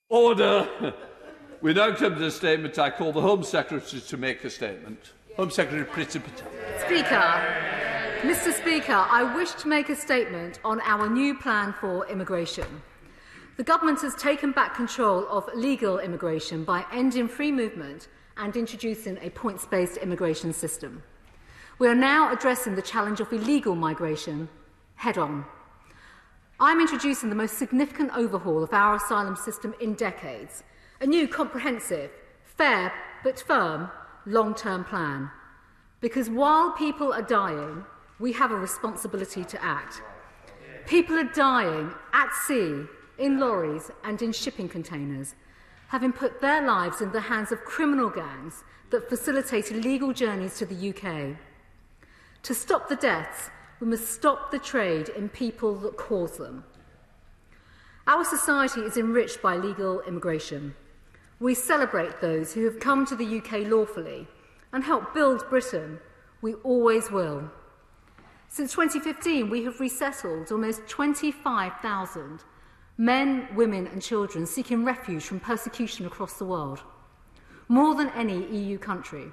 Order. We now come to the statement. I call the Home Secretary to make a statement. Home Secretary Priti Patel. Mr. Speaker, I wish to make a statement on our new plan for immigration. The Government has taken back control of legal immigration by ending free movement and introducing a points-based immigration system. We are now addressing the challenge of illegal migration head-on. I'm introducing the most significant overhaul of our asylum system in decades, a new comprehensive, fair but firm long-term plan. Because while people are dying, we have a responsibility to act. People are dying at sea, in lorries and in shipping containers, having put their lives in the hands of criminal gangs that facilitate illegal journeys to the UK. To stop the deaths, we must stop the trade in people that cause them. Our society is enriched by legal immigration. We celebrate those who have come to the UK lawfully and help build Britain. We always will. Since 2015, we have resettled almost 25,000 men, women and children seeking refuge from persecution across the world, more than any EU country.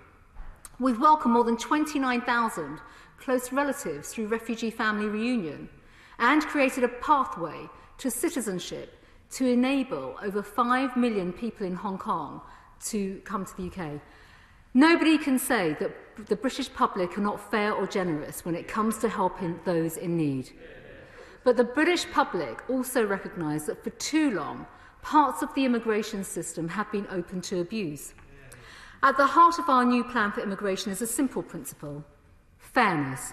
We've welcomed more than 29,000 close relatives through refugee family reunion and created a pathway to citizenship to enable over 5 million people in Hong Kong to come to the UK. Nobody can say that the British public are not fair or generous when it comes to helping those in need. But the British public also recognise that for too long, parts of the immigration system have been open to abuse. At the heart of our new plan for immigration is a simple principle: fairness.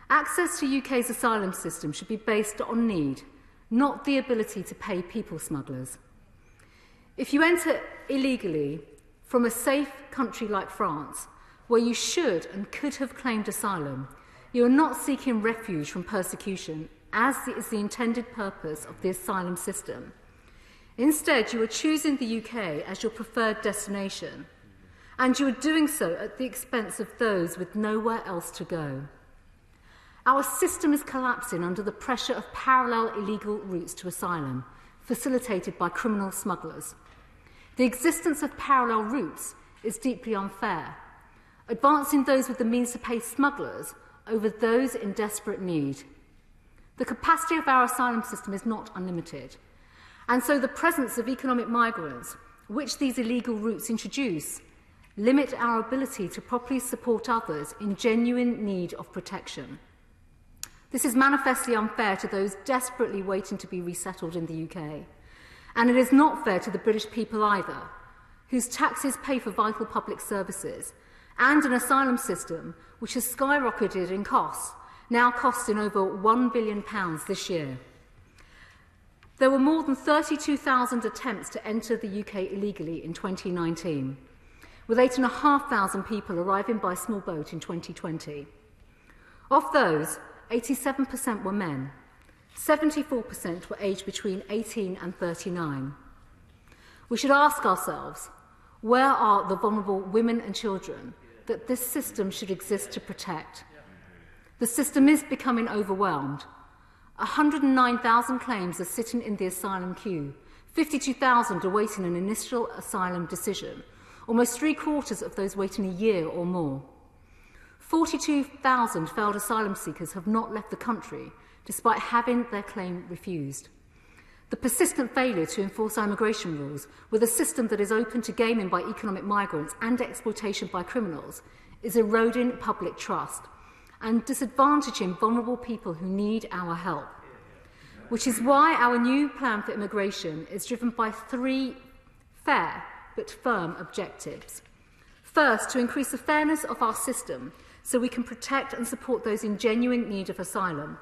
Access to UK's asylum system should be based on need, not the ability to pay people smugglers. If you enter illegally from a safe country like France, where you should and could have claimed asylum, you are not seeking refuge from persecution, as is the intended purpose of the asylum system. Instead, you are choosing the UK as your preferred destination, and you are doing so at the expense of those with nowhere else to go. Our system is collapsing under the pressure of parallel illegal routes to asylum, facilitated by criminal smugglers. The existence of parallel routes is deeply unfair, advancing those with the means to pay smugglers over those in desperate need. The capacity of our asylum system is not unlimited, and so the presence of economic migrants, which these illegal routes introduce, limit our ability to properly support others in genuine need of protection. This is manifestly unfair to those desperately waiting to be resettled in the UK, and it is not fair to the British people either, whose taxes pay for vital public services and an asylum system which has skyrocketed in costs, now costing over £1 billion this year. There were more than 32,000 attempts to enter the UK illegally in 2019, with 8,500 people arriving by small boat in 2020. Of those, 87% were men. 74% were aged between 18 and 39. We should ask ourselves, where are the vulnerable women and children that this system should exist to protect? The system is becoming overwhelmed. 109,000 claims are sitting in the asylum queue, 52,000 awaiting an initial asylum decision, almost three-quarters of those waiting a year or more. 42,000 failed asylum seekers have not left the country, despite having their claim refused. The persistent failure to enforce our immigration rules, with a system that is open to gaming by economic migrants and exploitation by criminals, is eroding public trust and disadvantaging vulnerable people who need our help. Which is why our new plan for immigration is driven by three fair but firm objectives. First, to increase the fairness of our system so we can protect and support those in genuine need of asylum.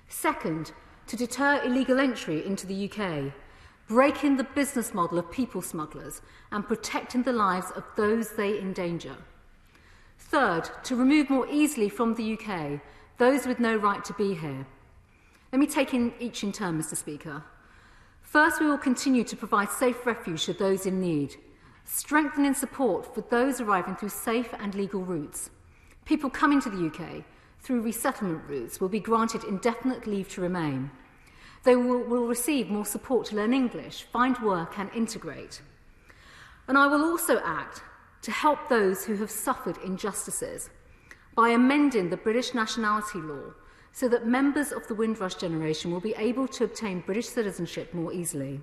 Second, to deter illegal entry into the UK, breaking the business model of people smugglers and protecting the lives of those they endanger. Third, to remove more easily from the UK those with no right to be here. Let me take each in turn, Mr. Speaker. First, we will continue to provide safe refuge to those in need, strengthening support for those arriving through safe and legal routes. People coming to the UK through resettlement routes will be granted indefinite leave to remain. They will receive more support to learn English, find work and integrate. And I will also act to help those who have suffered injustices by amending the British nationality law so that members of the Windrush generation will be able to obtain British citizenship more easily.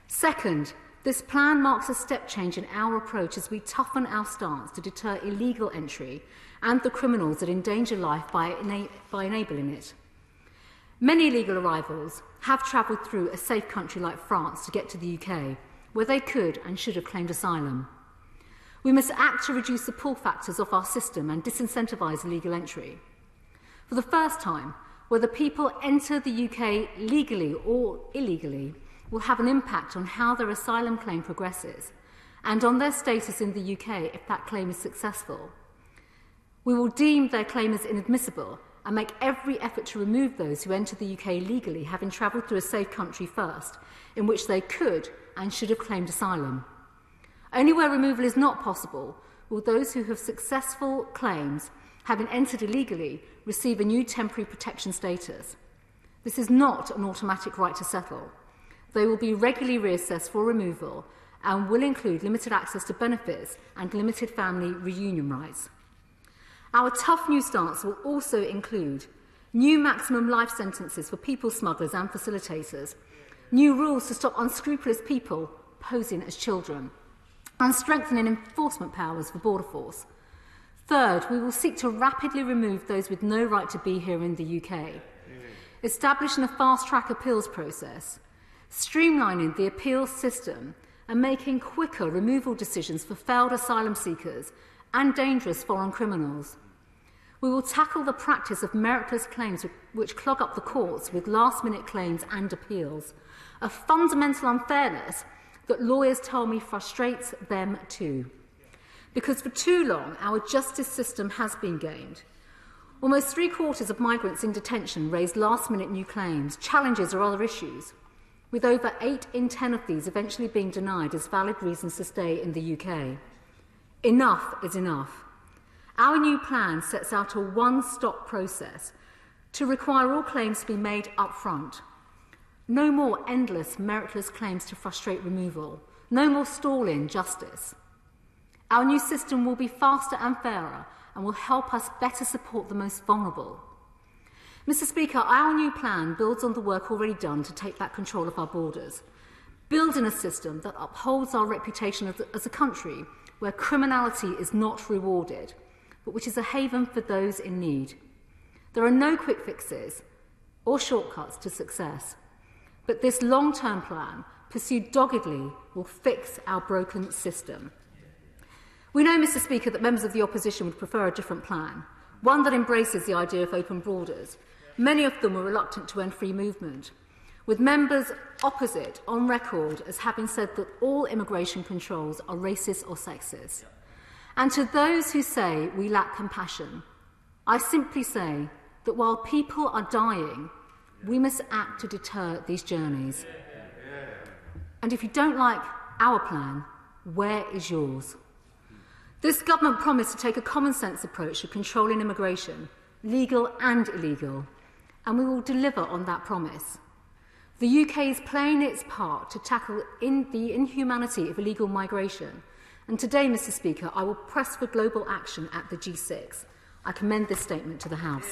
Second, this plan marks a step change in our approach as we toughen our stance to deter illegal entry and the criminals that endanger life by enabling it. Many illegal arrivals have travelled through a safe country like France to get to the UK, where they could and should have claimed asylum. We must act to reduce the pull factors of our system and disincentivise illegal entry. For the first time, whether people enter the UK legally or illegally will have an impact on how their asylum claim progresses and on their status in the UK if that claim is successful. We will deem their claim as inadmissible and make every effort to remove those who enter the UK legally, having travelled through a safe country first, in which they could and should have claimed asylum. Only where removal is not possible will those who have successful claims, having entered illegally, receive a new temporary protection status. This is not an automatic right to settle. They will be regularly reassessed for removal and will include limited access to benefits and limited family reunion rights. Our tough new stance will also include new maximum life sentences for people smugglers and facilitators, new rules to stop unscrupulous people posing as children, and strengthening enforcement powers for Border Force. Third, we will seek to rapidly remove those with no right to be here in the UK, establishing a fast-track appeals process, streamlining the appeals system and making quicker removal decisions for failed asylum seekers and dangerous foreign criminals. We will tackle the practice of meritless claims which clog up the courts with last-minute claims and appeals, a fundamental unfairness that lawyers tell me frustrates them too. Because for too long, our justice system has been gamed. Almost 3/4 of migrants in detention raise last-minute new claims, challenges or other issues, with over 8 in 10 of these eventually being denied as valid reasons to stay in the UK. Enough is enough. Our new plan sets out a one-stop process to require all claims to be made up front. No more endless, meritless claims to frustrate removal. No more stalling justice. Our new system will be faster and fairer and will help us better support the most vulnerable. Mr. Speaker, our new plan builds on the work already done to take back control of our borders, building a system that upholds our reputation as a country where criminality is not rewarded, but which is a haven for those in need. There are no quick fixes or shortcuts to success, but this long-term plan, pursued doggedly, will fix our broken system. We know, Mr. Speaker, that members of the opposition would prefer a different plan, one that embraces the idea of open borders. Many of them were reluctant to end free movement, with members opposite on record as having said that all immigration controls are racist or sexist. And to those who say we lack compassion, I simply say that while people are dying, we must act to deter these journeys. And if you don't like our plan, where is yours? This government promised to take a common-sense approach to controlling immigration, legal and illegal, and we will deliver on that promise. The UK is playing its part to tackle the inhumanity of illegal migration, and today, Mr. Speaker, I will press for global action at the G6. I commend this statement to the House.